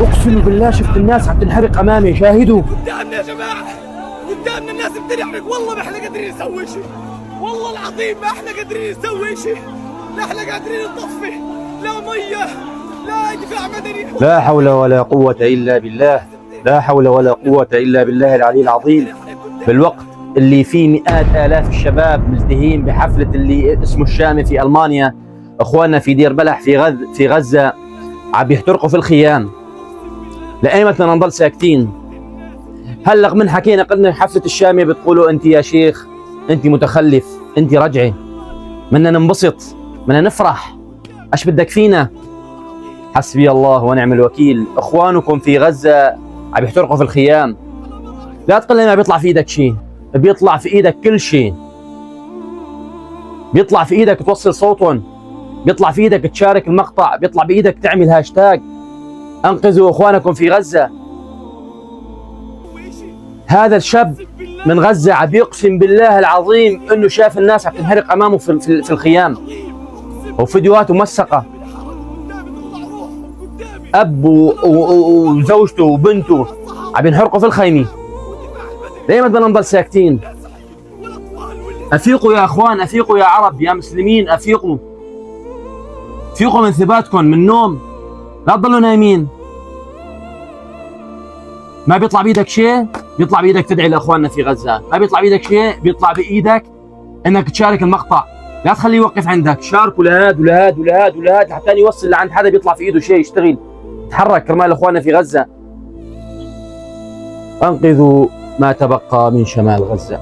اقسم بالله شفت الناس عم تنحرق امامي، شاهدوا. قدامنا يا جماعه، قدامنا الناس بتنحرق، والله ما احنا قادرين نسوي شيء، والله العظيم ما احنا قادرين نسوي شيء، لا احنا قادرين نطفي، لا ميه، لا دفاع مدني. لا حول ولا قوة إلا بالله، لا حول ولا قوة إلا بالله العلي العظيم. بالوقت اللي فيه مئات آلاف الشباب ملتهين بحفلة اللي اسمه الشامي في ألمانيا، إخواننا في دير بلح في غزة عم يحترقوا في الخيام. لأيمتى بدنا نضل ساكتين؟ هلق من حكينا قلنا حفلة الشامي بتقولوا أنت يا شيخ، أنت متخلف، أنت رجعي، بدنا ننبسط، بدنا نفرح، أش بدك فينا؟ حسبي الله ونعم الوكيل. اخوانكم في غزة عم يحترقوا في الخيام. لا تقول لي ما بيطلع في ايدك شيء، بيطلع في ايدك كل شيء. بيطلع في ايدك توصل صوتهم، بيطلع في ايدك تشارك المقطع، بيطلع بايدك تعمل هاشتاج انقذوا اخوانكم في غزة. هذا الشاب من غزة عم يقسم بالله العظيم انه شاف الناس عم تنحرق امامه في الخيام، وفيديوهات موثقة. اب وزوجته وبنته عم ينحرقوا في الخيمه. ليه ما بدنا نضل ساكتين؟ افيقوا يا اخوان، افيقوا يا عرب، يا مسلمين، افيقوا، فيقوا من ثباتكم، من النوم، لا تضلوا نايمين. ما بيطلع بايدك شيء، بيطلع بايدك تدعي لاخواننا في غزه، ما بيطلع بايدك شيء، بيطلع بايدك انك تشارك المقطع. لا تخليه يوقف عندك، شاركوا لهاد ولهاد ولهاد ولهاد حتى يوصل لعند حدا بيطلع في ايده شيء يشتغل. تحرك كرمال اخواننا في غزة. انقذوا ما تبقى من شمال غزة.